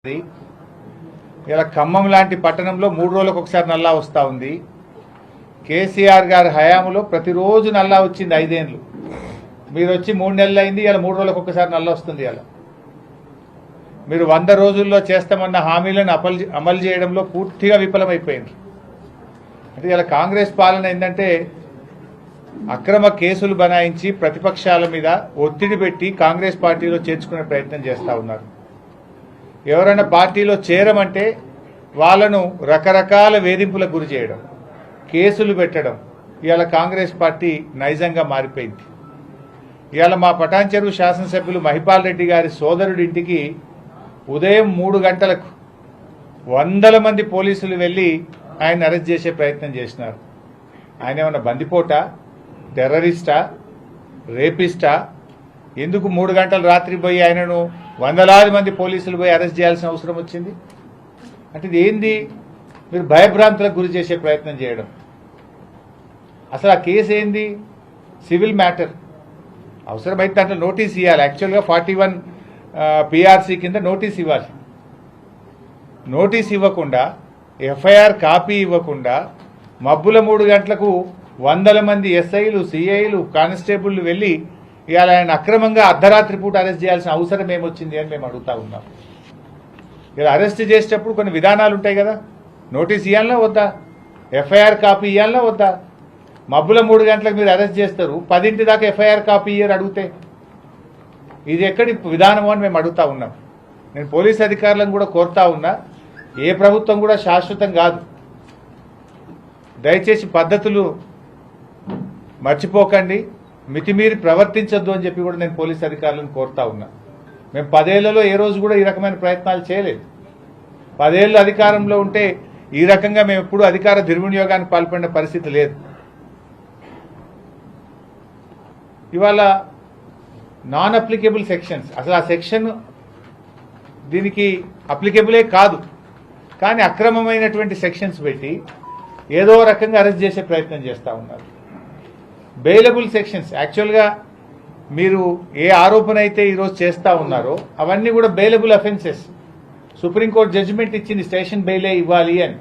ఇలా ఖమ్మం లాంటి పట్టణంలో 3 రోజులకు ఒకసారి నల్లా వస్తూ ఉంది. కేసీఆర్ గారి హయాంలో ప్రతిరోజు నల్లా వచ్చింది 5 ఏళ్ళు. మీరు వచ్చి 3 నెలలు అయింది, ఇలా 3 రోజులకు ఒకసారి నల్లా వస్తుంది. ఇలా మీరు 100 రోజుల్లో చేస్తామన్న హామీలను అమలు చేయడంలో పూర్తిగా విఫలమైపోయింది. అంటే ఇలా కాంగ్రెస్ పాలన ఏంటంటే అక్రమ కేసులు బనాయించి ప్రతిపక్షాల మీద ఒత్తిడి పెట్టి కాంగ్రెస్ పార్టీలో చేర్చుకునే ప్రయత్నం చేస్తూ ఉన్నారు. ఎవరైనా పార్టీలో చేరమంటే వాళ్ళను రకరకాల వేధింపులకు గురి చేయడం, కేసులు పెట్టడం ఇవాళ కాంగ్రెస్ పార్టీ నైజంగా మారిపోయింది. ఇవాళ మా పటాన్చెరు శాసనసభ్యులు మహిపాల్ రెడ్డి గారి సోదరుడి ఇంటికి ఉదయం 3 గంటలకు 100 మంది పోలీసులు వెళ్ళి ఆయన అరెస్ట్ చేసే ప్రయత్నం చేసినారు. ఆయన ఏమన్నా బందిపోటా, టెర్రరిస్టా, రేపిస్టా? ఎందుకు 3 గంటలు రాత్రి పోయి ఆయనను వందలాది మంది పోలీసులు పోయి అరెస్ట్ చేయాల్సిన అవసరం వచ్చింది? అంటే ఇది ఏంది? మీరు భయభ్రాంతులకు గురి చేసే ప్రయత్నం చేయడం. అసలు ఆ కేసు ఏంది? Civil matter. అవసరమైతే దాంట్లో నోటీస్ ఇవ్వాలి. యాక్చువల్గా 41 PRC కింద నోటీస్ ఇవ్వాలి. నోటీస్ ఇవ్వకుండా, ఎఫ్ఐఆర్ కాపీ ఇవ్వకుండా మబ్బుల 3 గంటలకు 100 మంది ఎస్ఐలు, సిఐలు, కానిస్టేబుళ్లు వెళ్ళి ఇవాళ ఆయన అక్రమంగా అర్ధరాత్రి పూట అరెస్ట్ చేయాల్సిన అవసరం ఏమొచ్చింది అని మేము అడుగుతా ఉన్నాం. ఇలా అరెస్ట్ చేసేటప్పుడు కొన్ని విధానాలు ఉంటాయి కదా. నోటీస్ ఇవ్వాలన్నా వద్దా? ఎఫ్ఐఆర్ కాపీ ఇవ్వాలన్నా వద్దా? మబ్బుల 3 గంటలకు మీరు అరెస్ట్ చేస్తారు, 10 దాకా ఎఫ్ఐఆర్ కాపీ ఇయ్యరు అడిగితే. ఇది ఎక్కడి విధానమో అని మేము అడుగుతా ఉన్నాం. నేను పోలీస్ అధికారులను కూడా కోరుతా ఉన్నా, ఏ ప్రభుత్వం కూడా శాశ్వతం కాదు. దయచేసి పద్ధతులు మర్చిపోకండి, మితిమీరి ప్రవర్తించొద్దు అని చెప్పి కూడా నేను పోలీస్ అధికారులను కోరుతా ఉన్నా. మేము 10 ఏళ్లలో ఏ రోజు కూడా ఈ రకమైన ప్రయత్నాలు చేయలేదు. 10 ఏళ్ళు అధికారంలో ఉంటే ఈ రకంగా మేము ఎప్పుడూ అధికార దుర్వినియోగానికి పాల్పడిన పరిస్థితి లేదు. ఇవాళ నాన్ అప్లికేబుల్ సెక్షన్స్, అసలు ఆ సెక్షన్ దీనికి అప్లికేబులే కాదు, కానీ అక్రమమైనటువంటి సెక్షన్స్ పెట్టి ఏదో రకంగా అరెస్ట్ చేసే ప్రయత్నం చేస్తూ ఉన్నారు. బెయిలబుల్ సెక్షన్స్, యాక్చువల్గా మీరు ఏ ఆరోపణ అయితే ఈరోజు చేస్తూ ఉన్నారో అవన్నీ కూడా బెయిలబుల్ అఫెన్సెస్. సుప్రీంకోర్టు జడ్జిమెంట్ ఇచ్చింది స్టేషన్ బెయిలే ఇవ్వాలి అని.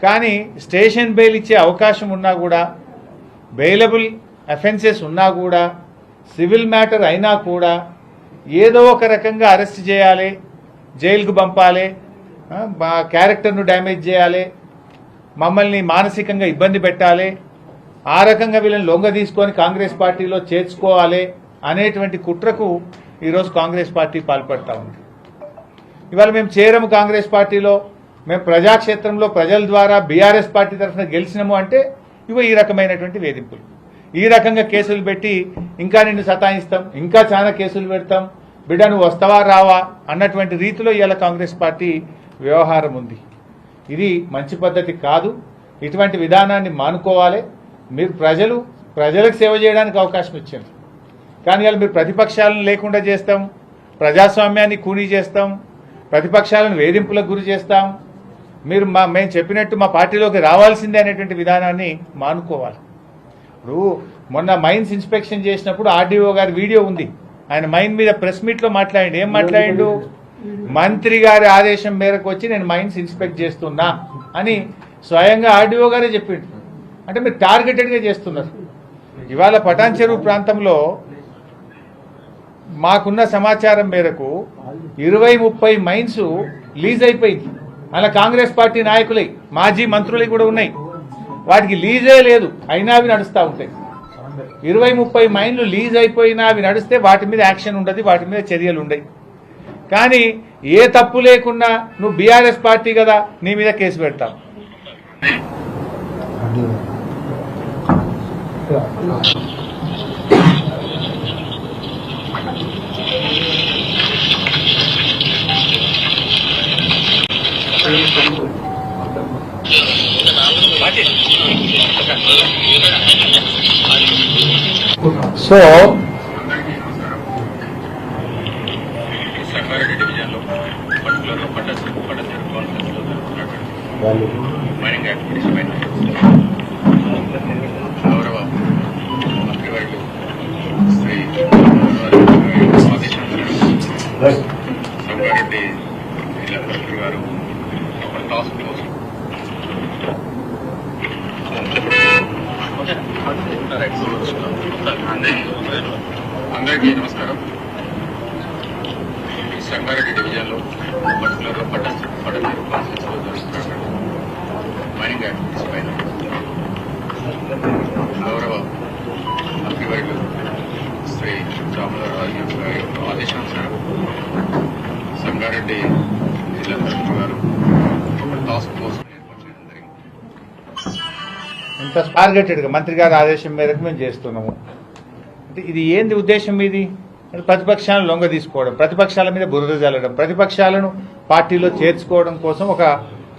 కానీ స్టేషన్ బెయిల్ ఇచ్చే అవకాశం ఉన్నా కూడా, బెయిలబుల్ అఫెన్సెస్ ఉన్నా కూడా, సివిల్ మ్యాటర్ అయినా కూడా ఏదో ఒక రకంగా అరెస్ట్ చేయాలి, జైలుకు పంపాలి, మా క్యారెక్టర్ను డ్యామేజ్ చేయాలి, మమ్మల్ని మానసికంగా ఇబ్బంది పెట్టాలి, ఆ రకంగా వీళ్ళని లొంగ తీసుకొని కాంగ్రెస్ పార్టీలో చేర్చుకోవాలి అనేటువంటి కుట్రకు ఈరోజు కాంగ్రెస్ పార్టీ పాల్పడతా ఉంది. ఇవాళ మేము చేరము కాంగ్రెస్ పార్టీలో, మేము ప్రజాక్షేత్రంలో ప్రజల ద్వారా బీఆర్ఎస్ పార్టీ తరఫున గెలిచినాము అంటే ఇవో ఈ రకమైనటువంటి వేధింపులు, ఈ రకంగా కేసులు పెట్టి ఇంకా నిన్ను సతాయిస్తాం, ఇంకా చాలా కేసులు పెడతాం, బిడ్డ నువ్వు వస్తావా రావా అన్నటువంటి రీతిలో ఇవాళ కాంగ్రెస్ పార్టీ వ్యవహారం ఉంది. ఇది మంచి పద్ధతి కాదు. ఇటువంటి విధానాన్ని మానుకోవాలి. మీరు ప్రజలకు సేవ చేయడానికి అవకాశం ఇచ్చారు, కానీ ఇవాళ మీరు ప్రతిపక్షాలను లేకుండా చేస్తాం, ప్రజాస్వామ్యాన్ని కూనీ చేస్తాం, ప్రతిపక్షాలను వేధింపులకు గురి చేస్తాం, మీరు మేము చెప్పినట్టు మా పార్టీలోకి రావాల్సిందే అనేటువంటి విధానాన్ని మానుకోవాలి. ఇప్పుడు మొన్న మైన్స్ ఇన్స్పెక్షన్ చేసినప్పుడు ఆర్డీఓ గారి వీడియో ఉంది. ఆయన మైన్ మీద ప్రెస్ మీట్లో మాట్లాడిండు. ఏం మాట్లాడిండు? మంత్రి గారి ఆదేశం మేరకు వచ్చి నేను మైన్స్ ఇన్స్పెక్ట్ చేస్తున్నా అని స్వయంగా ఆర్డీఓ గారే చెప్పిండు. అంటే మీరు టార్గెటెడ్గా చేస్తున్నారు. ఇవాళ పటాన్చెరు ప్రాంతంలో మాకున్న సమాచారం మేరకు 20-30 మైన్స్ లీజ్ అయిపోయింది. అలా కాంగ్రెస్ పార్టీ నాయకులై, మాజీ మంత్రులై కూడా ఉన్నాయి. వాటికి లీజే లేదు, అయినా అవి నడుస్తూ ఉంటాయి. 20-30 మైన్లు లీజ్ అయిపోయినా అవి నడిస్తే వాటి మీద యాక్షన్ ఉండదు, వాటి మీద చర్యలు ఉండవు. కానీ ఏ తప్పు లేకుండా నువ్వు బీఆర్ఎస్ పార్టీ కదా, నీ మీద కేసు పెడతావు. సో సంగారెడ్డి డివిజన్లో పర్టికులర్గా పటాన్చెరు కాన్ఫరెన్స్లో జరుగుతున్నటువంటి మైనింగ్ యాక్టివిటీస్ పైన గౌరవ మంత్రివర్యులు శ్రీ సంగారెడ్డి టాస్క్ ఫోర్స్ అందరికీ నమస్కారం. ఈ సంగారెడ్డి డివిజన్లో పర్టికులర్గా పట్టచేరు కాన్స్టిట్యూన్సీలో జరుగుతున్నటువంటి మైనింగ్ యాక్టివిటీస్ పైన గౌరవ మంత్రివర్యులు శ్రీ రామరాజు గారి ఆదేశానుసారం సంగారెడ్డి జిల్లా కలెక్టర్ గారు ఒక టాస్క్ ఫోర్స్ ఏర్పాటు చేయడం జరిగింది. ఇంత టార్గెటెడ్గా మంత్రి గారి ఆదేశం మేరకు మేము చేస్తున్నాము. అంటే ఇది ఏంది ఉద్దేశం మీది? ప్రతిపక్షాలను లొంగ తీసుకోవడం, ప్రతిపక్షాల మీద బురద జల్లడం, ప్రతిపక్షాలను పార్టీలో చేర్చుకోవడం కోసం ఒక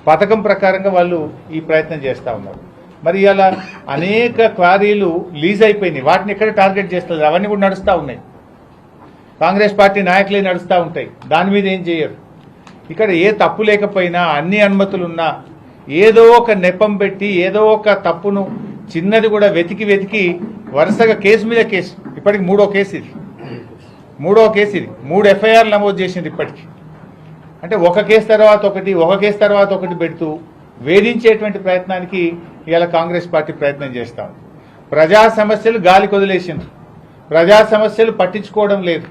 పథకం ప్రకారంగా వాళ్ళు ఈ ప్రయత్నం చేస్తూ ఉన్నారు. మరి ఇలా అనేక క్వారీలు లీజ్ అయిపోయినాయి. వాటిని ఎక్కడ టార్గెట్ చేస్తారు? అవన్నీ కూడా నడుస్తూ ఉన్నాయి. కాంగ్రెస్ పార్టీ నాయకులే నడుస్తూ ఉంటాయి. దాని మీద ఏం చేయరు. ఇక్కడ ఏ తప్పు లేకపోయినా, అన్ని అనుమతులున్నా ఏదో ఒక నెపం పెట్టి ఏదో ఒక తప్పును చిన్నది కూడా వెతికి వరుసగా కేసు మీద కేసు. ఇప్పటికి మూడో కేసు ఇది. 3 ఎఫ్ఐఆర్లు నమోదు చేసింది ఇప్పటికి. అంటే ఒక కేసు తర్వాత ఒకటి పెడుతూ వేధించేటువంటి ప్రయత్నానికి ఇవాళ కాంగ్రెస్ పార్టీ ప్రయత్నం చేస్తాం. ప్రజా సమస్యలు గాలి కొదిలేసిండ్రు. ప్రజా సమస్యలు పట్టించుకోవడం లేదు.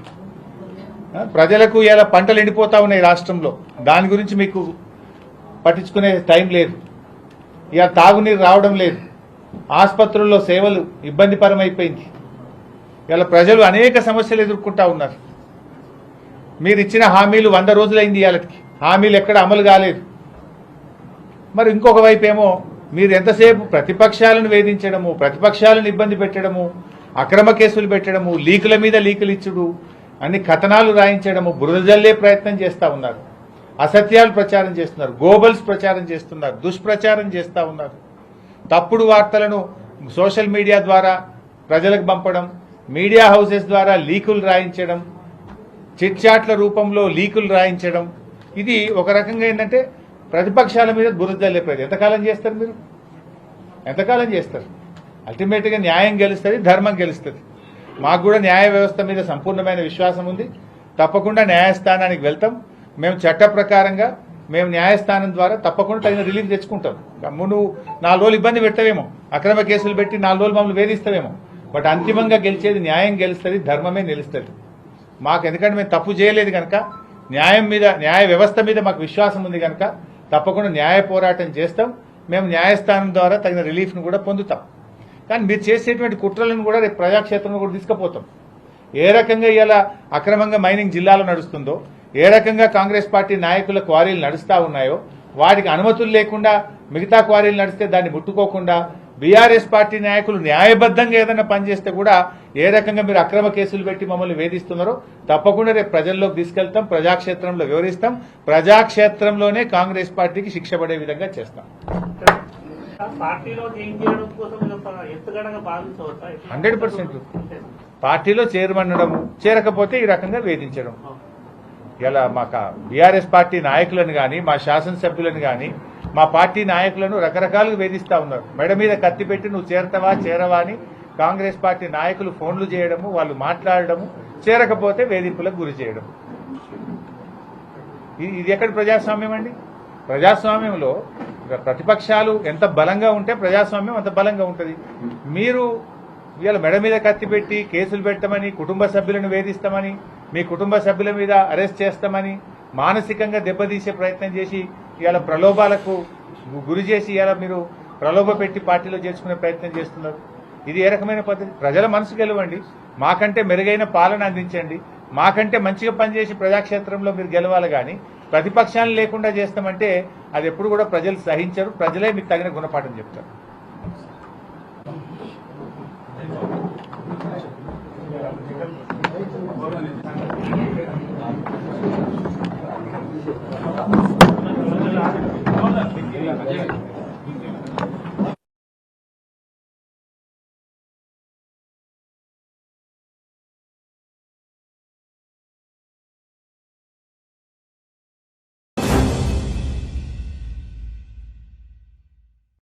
ప్రజలకు ఇలా పంటలు ఎండిపోతా ఉన్నాయి రాష్ట్రంలో. దాని గురించి మీకు పట్టించుకునే టైం లేదు. ఇక తాగునీరు రావడం లేదు. ఆసుపత్రుల్లో సేవలు ఇబ్బందికరమైపోయింది. ఇలా ప్రజలు అనేక సమస్యలు ఎదుర్కొంటా ఉన్నారు. మీరు ఇచ్చిన హామీలు 100 రోజులైంది. ఇవాళకి హామీలు ఎక్కడ అమలు కాలేదు. మరి ఇంకొక వైపు ఏమో మీరు ఎంతసేపు ప్రతిపక్షాలను వేధించడము, ప్రతిపక్షాలను ఇబ్బంది పెట్టడము, అక్రమ కేసులు పెట్టడము, లీకుల మీద లీకులు ఇచ్చుడు, అన్ని కథనాలు రాయించడము, బురద జల్లే ప్రయత్నం చేస్తూ ఉన్నారు. అసత్యాలు ప్రచారం చేస్తున్నారు, గోబల్స్ ప్రచారం చేస్తున్నారు, దుష్ప్రచారం చేస్తూ ఉన్నారు. తప్పుడు వార్తలను సోషల్ మీడియా ద్వారా ప్రజలకు పంపడం, మీడియా హౌసెస్ ద్వారా లీకులు రాయించడం, చిట్ చాట్ల రూపంలో లీకులు రాయించడం, ఇది ఒక రకంగా ఏంటంటే ప్రతిపక్షాల మీద బురద జల్లే ప్రయత్నం. ఎంతకాలం చేస్తారు మీరు? ఎంతకాలం చేస్తారు? అల్టిమేట్గా న్యాయం గెలుస్తుంది, ధర్మం గెలుస్తుంది. మాకు కూడా న్యాయ వ్యవస్థ మీద సంపూర్ణమైన విశ్వాసం ఉంది. తప్పకుండా న్యాయస్థానానికి వెళ్తాం. మేము చట్ట ప్రకారంగా మేము న్యాయస్థానం ద్వారా తప్పకుండా తగిన రిలీఫ్ తెచ్చుకుంటాం. నువ్వు 4 రోజులు ఇబ్బంది పెట్టవేమో, అక్రమ కేసులు పెట్టి 4 రోజులు మమ్మల్ని వేధిస్తావేమో, బట్ అంతిమంగా గెలిచేది న్యాయం గెలుస్తుంది, ధర్మమే నిలుస్తుంది. మాకు ఎందుకంటే మేము తప్పు చేయలేదు కనుక, న్యాయం మీద, న్యాయ వ్యవస్థ మీద మాకు విశ్వాసం ఉంది కనుక తప్పకుండా న్యాయ పోరాటం చేస్తాం. మేము న్యాయస్థానం ద్వారా తగిన రిలీఫ్ను కూడా పొందుతాం. కానీ మీరు చేసేటువంటి కుట్రలను కూడా రేపు ప్రజాక్షేత్రంలో కూడా తీసుకుపోతాం. ఏ రకంగా ఇలా అక్రమంగా మైనింగ్ జిల్లాలో నడుస్తుందో, ఏ రకంగా కాంగ్రెస్ పార్టీ నాయకుల క్వారీలు నడుస్తూ ఉన్నాయో, వాటికి అనుమతులు లేకుండా మిగతా క్వారీలు నడిస్తే దాన్ని ముట్టుకోకుండా బీఆర్ఎస్ పార్టీ నాయకులు న్యాయబద్ధంగా ఏదైనా పనిచేస్తే కూడా ఏ రకంగా మీరు అక్రమ కేసులు పెట్టి మమ్మల్ని వేధిస్తున్నారో తప్పకుండా రేపు ప్రజల్లోకి తీసుకెళ్తాం, ప్రజాక్షేత్రంలో వివరిస్తాం. ప్రజాక్షేత్రంలోనే కాంగ్రెస్ పార్టీకి శిక్ష పడే విధంగా చేస్తాం. 100% పార్టీలో చేరమనడము, చేరకపోతే ఈ రకంగా వేధించడం. ఇలా మాకు బీఆర్ఎస్ పార్టీ నాయకులను కానీ, మా శాసనసభ్యులను కానీ, మా పార్టీ నాయకులను రకరకాలుగా వేధిస్తూ ఉన్నారు. మెడ మీద కత్తి పెట్టి నువ్వు చేరతావా చేరవా అని కాంగ్రెస్ పార్టీ నాయకులు ఫోన్లు చేయడము, వాళ్ళు మాట్లాడడము, చేరకపోతే వేధింపులకు గురి చేయడం. ఇది ఎక్కడ ప్రజాస్వామ్యం అండి? ప్రజాస్వామ్యంలో ప్రతిపక్షాలు ఎంత బలంగా ఉంటే ప్రజాస్వామ్యం అంత బలంగా ఉంటుంది. మీరు ఇవాళ మెడ మీద కత్తి పెట్టి కేసులు పెట్టమని, కుటుంబ సభ్యులను వేధిస్తామని, మీ కుటుంబ సభ్యుల మీద అరెస్ట్ చేస్తామని, మానసికంగా దెబ్బతీసే ప్రయత్నం చేసి ఇవాళ ప్రలోభాలకు గురి చేసి ఇవాళ మీరు ప్రలోభ పెట్టి పార్టీలో చేర్చుకునే ప్రయత్నం చేస్తున్నారు. ఇది ఏ రకమైన పద్ధతి? ప్రజల మనసు గెలవండి, మాకంటే మెరుగైన పాలన అందించండి, మాకంటే మంచిగా పనిచేసి ప్రజాక్షేత్రంలో మీరు గెలవాలి. కానీ ప్రతిపక్షాలు లేకుండా చేస్తామంటే అది ఎప్పుడు కూడా ప్రజలు సహించరు. ప్రజలే మీకు తగిన గుణపాఠం చెప్తారు.